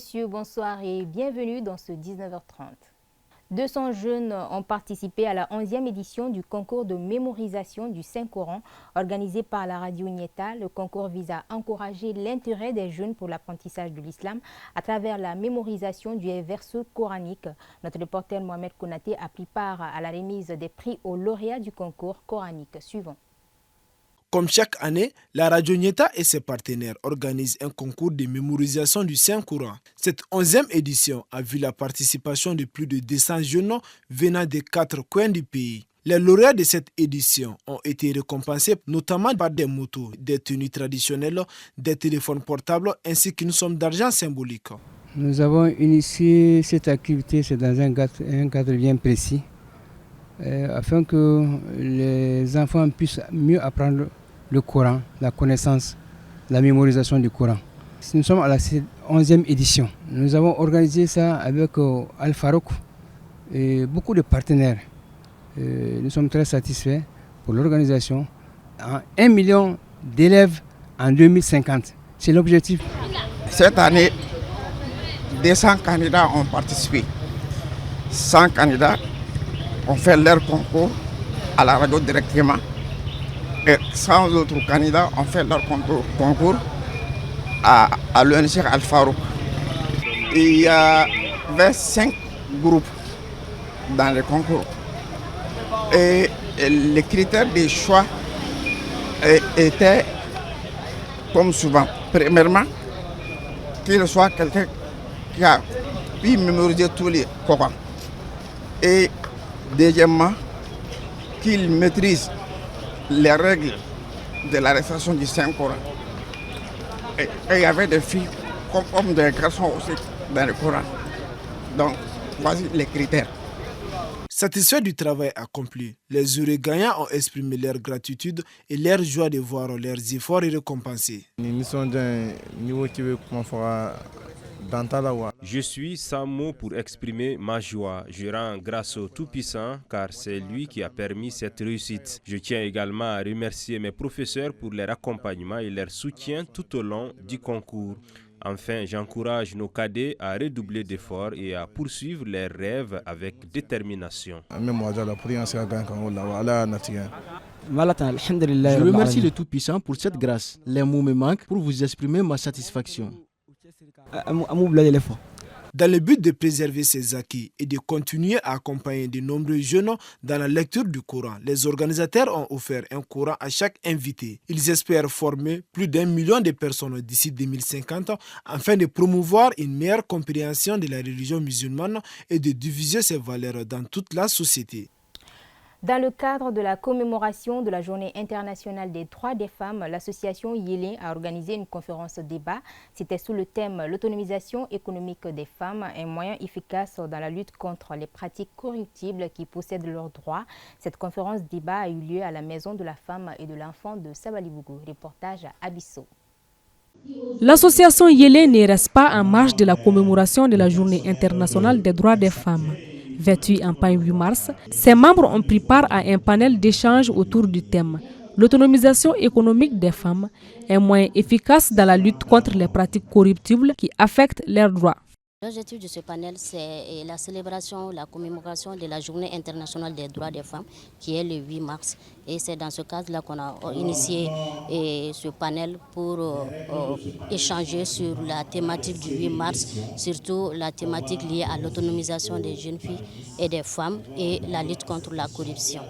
messieurs, bonsoir et bienvenue dans ce 19h30. 200 jeunes ont participé à la 11e édition du concours de mémorisation du Saint-Coran organisé par la radio Nieta. Le concours vise à encourager l'intérêt des jeunes pour l'apprentissage de l'islam à travers la mémorisation du verset coranique. Notre reporter Mohamed Konaté a pris part à la remise des prix aux lauréats du concours coranique suivant. Comme chaque année, la radio Nieta et ses partenaires organisent un concours de mémorisation du Saint-Coran. Cette 11e édition a vu la participation de plus de 200 jeunes venant des 4 coins du pays. Les lauréats de cette édition ont été récompensés notamment par des motos, des tenues traditionnelles, des téléphones portables ainsi qu'une somme d'argent symbolique. Nous avons initié cette activité dans un cadre bien précis afin que les enfants puissent mieux apprendre le Coran, la connaissance, la mémorisation du Coran. Nous sommes à la 11e édition. Nous avons organisé ça avec Al-Farouk et beaucoup de partenaires. Nous sommes très satisfaits pour l'organisation. 1 million d'élèves en 2050. C'est l'objectif. Cette année, 200 candidats ont participé. 100 candidats ont fait leur concours à la radio directement. Et 100 autres candidats ont fait leur concours à l'ONG Al-Farouk. Il y avait 5 groupes dans le concours. Et les critères de choix étaient, comme souvent, premièrement, qu'il soit quelqu'un qui a pu mémoriser tous les Corans. Et deuxièmement, qu'il maîtrise les règles de la récitation du Saint-Coran. Et il y avait des filles comme des garçons aussi dans le Coran. Donc, voici les critères. Satisfaits du travail accompli, les heureux gagnants ont exprimé leur gratitude et leur joie de voir leurs efforts récompensés. Je suis sans mots pour exprimer ma joie. Je rends grâce au Tout-Puissant car c'est lui qui a permis cette réussite. Je tiens également à remercier mes professeurs pour leur accompagnement et leur soutien tout au long du concours. Enfin, j'encourage nos cadets à redoubler d'efforts et à poursuivre leurs rêves avec détermination. Je remercie le Tout-Puissant pour cette grâce. Les mots me manquent pour vous exprimer ma satisfaction. Dans le but de préserver ces acquis et de continuer à accompagner de nombreux jeunes dans la lecture du Coran, les organisateurs ont offert un Coran à chaque invité. Ils espèrent former plus d'1 million de personnes d'ici 2050 afin de promouvoir une meilleure compréhension de la religion musulmane et de diffuser ses valeurs dans toute la société. Dans le cadre de la commémoration de la Journée internationale des droits des femmes, l'association Yélé a organisé une conférence débat. C'était sous le thème « L'autonomisation économique des femmes, un moyen efficace dans la lutte contre les pratiques corruptibles qui possèdent leurs droits ». Cette conférence débat a eu lieu à la Maison de la Femme et de l'Enfant de Sabalibougou. Reportage à Abisso. L'association Yélé ne reste pas en marge de la commémoration de la Journée internationale des droits des femmes. Vêtus en pain 8 mars, ses membres ont pris part à un panel d'échange autour du thème « L'autonomisation économique des femmes, un moyen efficace dans la lutte contre les pratiques corruptibles qui affectent leurs droits ». L'objectif de ce panel, c'est la célébration, la commémoration de la Journée internationale des droits des femmes, qui est le 8 mars. Et c'est dans ce cadre-là qu'on a initié ce panel pour échanger sur la thématique du 8 mars, surtout la thématique liée à l'autonomisation des jeunes filles et des femmes et la lutte contre la corruption.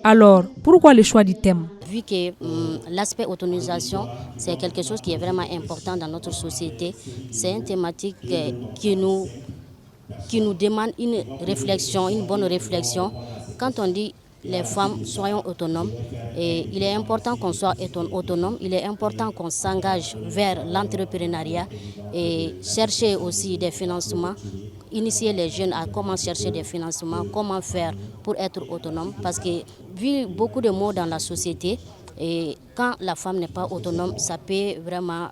Alors, pourquoi le choix du thème ? Vu que l'aspect autonomisation, c'est quelque chose qui est vraiment important dans notre société, c'est une thématique qui nous demande une réflexion, une bonne réflexion. Quand on dit les femmes, soyons autonomes, et il est important qu'on soit autonome, il est important qu'on s'engage vers l'entrepreneuriat et chercher aussi des financements, initier les jeunes à comment chercher des financements, comment faire pour être autonome, parce que vu beaucoup de mots dans la société, et quand la femme n'est pas autonome, ça peut vraiment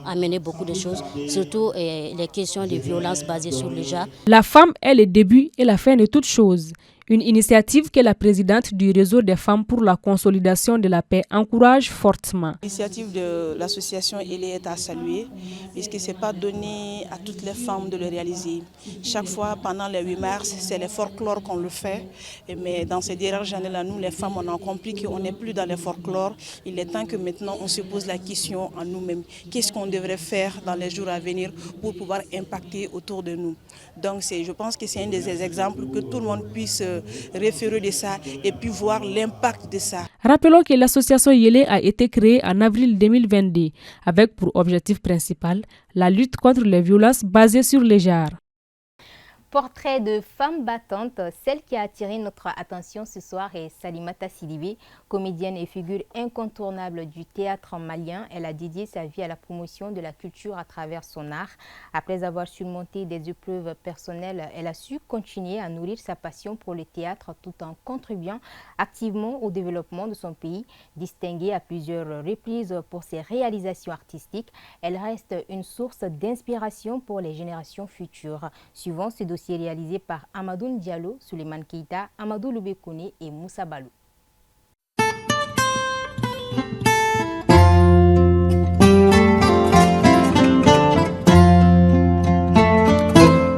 amener beaucoup de choses, surtout les questions de violence basées sur le genre. La femme est le début et la fin de toute chose. Une initiative que la présidente du réseau des femmes pour la consolidation de la paix encourage fortement. L'initiative de l'association est à saluer puisque ce n'est pas donné à toutes les femmes de le réaliser. Chaque fois pendant le 8 mars, c'est les folklore qu'on le fait. Mais dans ces dernières années-là, nous les femmes, on a compris qu'on n'est plus dans les folklore. Il est temps que maintenant on se pose la question en nous-mêmes. Qu'est-ce qu'on devrait faire dans les jours à venir pour pouvoir impacter autour de nous? Donc je pense que c'est un des exemples que tout le monde puisse référer de ça et puis voir l'impact de ça. Rappelons que l'association Yélé a été créée en avril 2022 avec pour objectif principal la lutte contre les violences basées sur les genres. Portrait de femme battante, celle qui a attiré notre attention ce soir est Salimata Sidibé, comédienne et figure incontournable du théâtre malien. Elle a dédié sa vie à la promotion de la culture à travers son art. Après avoir surmonté des épreuves personnelles, elle a su continuer à nourrir sa passion pour le théâtre tout en contribuant activement au développement de son pays. Distinguée à plusieurs reprises pour ses réalisations artistiques, elle reste une source d'inspiration pour les générations futures. Suivant ce dossier réalisé par Amadou Diallo, Souleymane Keita, Amadou Loubekone et Moussa Balou.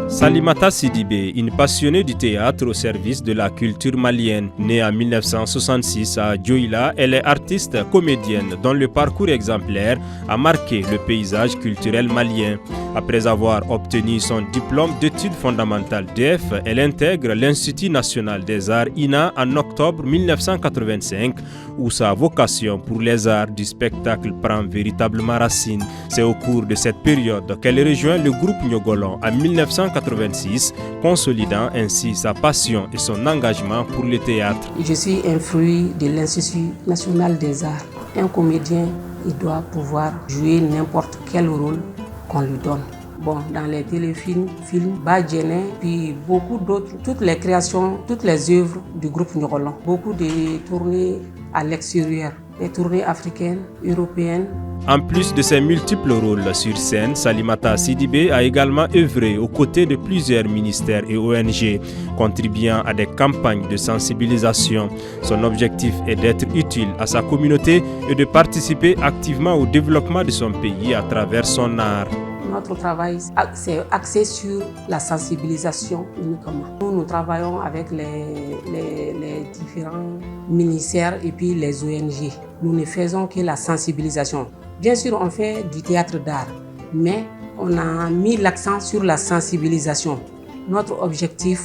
Salimata Sidibé, une passionnée du théâtre au service de la culture malienne. Née en 1966 à Dioïla, elle est artiste comédienne dont le parcours exemplaire a marqué le paysage culturel malien. Après avoir obtenu son diplôme d'études fondamentales DEF, elle intègre l'Institut national des arts INA en octobre 1985, où sa vocation pour les arts du spectacle prend véritablement racine. C'est au cours de cette période qu'elle rejoint le groupe Nyogolon en 1986, consolidant ainsi sa passion et son engagement pour le théâtre. Je suis un fruit de l'Institut national des arts. Un comédien, il doit pouvoir jouer n'importe quel rôle qu'on lui donne. Bon, dans les téléfilms, films, Badjené, puis beaucoup d'autres, toutes les créations, toutes les œuvres du groupe Nyogolon. Beaucoup de tournées à l'extérieur, des tournées africaines, européennes. En plus de ses multiples rôles sur scène, Salimata Sidibé a également œuvré aux côtés de plusieurs ministères et ONG, contribuant à des campagnes de sensibilisation. Son objectif est d'être utile à sa communauté et de participer activement au développement de son pays à travers son art. Notre travail, c'est axé sur la sensibilisation uniquement. Nous travaillons avec les différents ministères et puis les ONG. Nous ne faisons que la sensibilisation. Bien sûr, on fait du théâtre d'art, mais on a mis l'accent sur la sensibilisation. Notre objectif,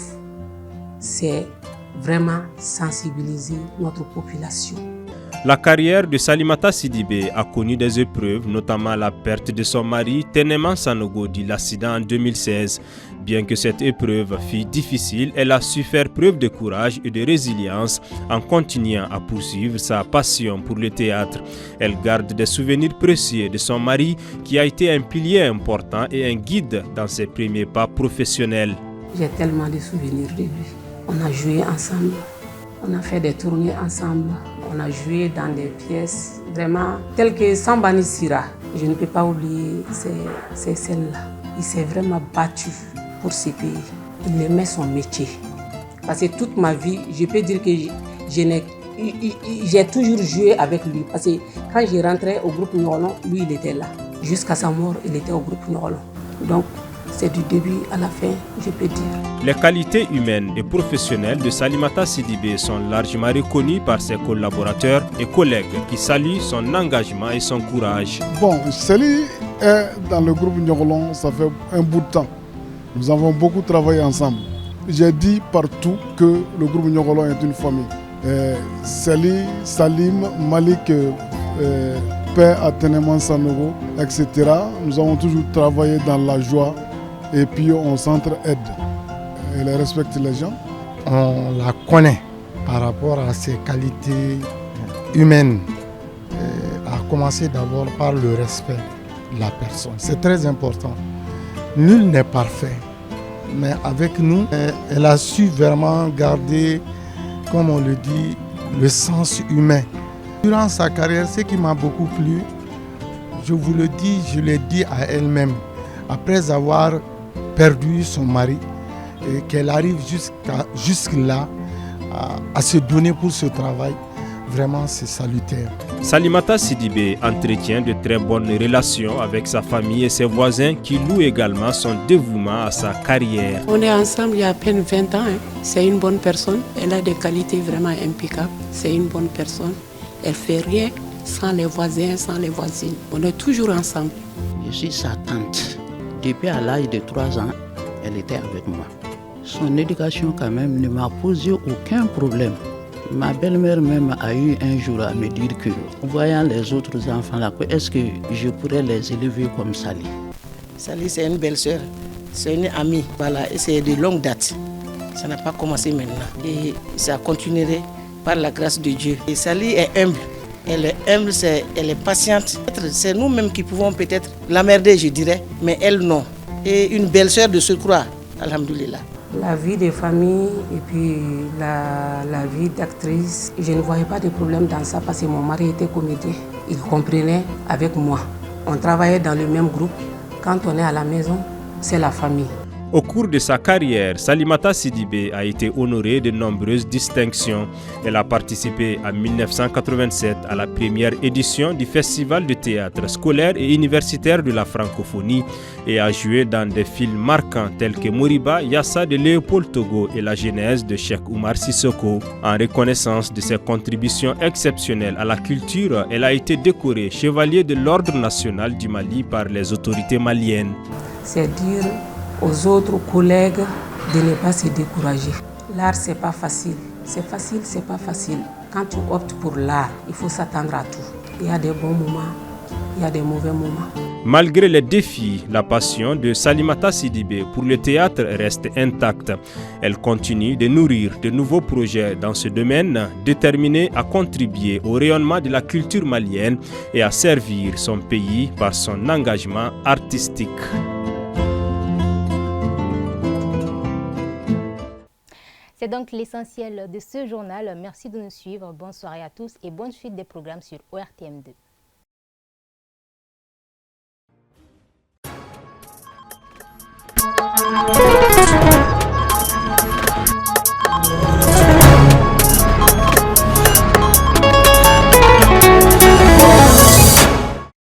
c'est vraiment sensibiliser notre population. La carrière de Salimata Sidibé a connu des épreuves, notamment la perte de son mari, Ténéman Sanogo, dit l'accident en 2016. Bien que cette épreuve fût difficile, elle a su faire preuve de courage et de résilience en continuant à poursuivre sa passion pour le théâtre. Elle garde des souvenirs précieux de son mari qui a été un pilier important et un guide dans ses premiers pas professionnels. J'ai tellement de souvenirs de lui. On a joué ensemble, on a fait des tournées ensemble. On a joué dans des pièces vraiment telles que Sambani Sira. Je ne peux pas oublier c'est celle-là. Il s'est vraiment battu pour ce pays. Il aimait son métier. Parce que toute ma vie, je peux dire que j'ai toujours joué avec lui. Parce que quand je rentrais au groupe Nyogolon, lui il était là. Jusqu'à sa mort, il était au groupe Nyogolon. Donc c'est du début à la fin, je peux dire. Les qualités humaines et professionnelles de Salimata Sidibé sont largement reconnues par ses collaborateurs et collègues qui saluent son engagement et son courage. Bon, Sali est dans le groupe Nyogolon, ça fait un bout de temps. Nous avons beaucoup travaillé ensemble. J'ai dit partout que le groupe Nyogolon est une famille. Sali, Salim, Malik, Père à Ténéman Sanogo, etc. Nous avons toujours travaillé dans la joie. Et puis on s'entraide. Elle respecte les gens. On la connaît par rapport à ses qualités humaines. À commencer d'abord par le respect de la personne. C'est très important. Nul n'est parfait. Mais avec nous, elle a su vraiment garder, comme on le dit, le sens humain. Durant sa carrière, ce qui m'a beaucoup plu, je vous le dis, je l'ai dit à elle-même, après avoir perdu son mari et qu'elle arrive jusque là, à se donner pour ce travail, vraiment c'est salutaire. Salimata Sidibé entretient de très bonnes relations avec sa famille et ses voisins qui louent également son dévouement à sa carrière. On est ensemble il y a à peine 20 ans. C'est une bonne personne. Elle a des qualités vraiment impeccables. C'est une bonne personne. Elle ne fait rien sans les voisins, sans les voisines. On est toujours ensemble. Je suis sa tante. Depuis à l'âge de 3 ans, elle était avec moi. Son éducation quand même ne m'a posé aucun problème. Ma belle-mère même a eu un jour à me dire que, voyant les autres enfants là, est-ce que je pourrais les élever comme Sali? Sali, c'est une belle-sœur, c'est une amie, voilà, et c'est de longue date. Ça n'a pas commencé maintenant. Et ça continuerait par la grâce de Dieu. Et Sali est humble. Elle est humble, elle est patiente. C'est nous-mêmes qui pouvons peut-être l'emmerder, je dirais, mais elle non. Et une belle-sœur de surcroît, alhamdoulilah. La vie de famille et puis la vie d'actrice, je ne voyais pas de problème dans ça parce que mon mari était comédien. Il comprenait avec moi. On travaillait dans le même groupe. Quand on est à la maison, c'est la famille. Au cours de sa carrière, Salimata Sidibé a été honorée de nombreuses distinctions. Elle a participé en 1987 à la première édition du Festival de théâtre scolaire et universitaire de la francophonie et a joué dans des films marquants tels que Moriba, Yassa de Léopold Togo et La Genèse de Cheikh Oumar Sissoko. En reconnaissance de ses contributions exceptionnelles à la culture, elle a été décorée chevalier de l'Ordre national du Mali par les autorités maliennes. C'est dire aux autres collègues de ne pas se décourager. L'art, c'est pas facile. C'est facile, c'est pas facile. Quand tu optes pour l'art, il faut s'attendre à tout. Il y a des bons moments, il y a des mauvais moments. Malgré les défis, la passion de Salimata Sidibé pour le théâtre reste intacte. Elle continue de nourrir de nouveaux projets dans ce domaine, déterminée à contribuer au rayonnement de la culture malienne et à servir son pays par son engagement artistique. C'est donc l'essentiel de ce journal. Merci de nous suivre. Bonne soirée à tous et bonne suite des programmes sur ORTM2.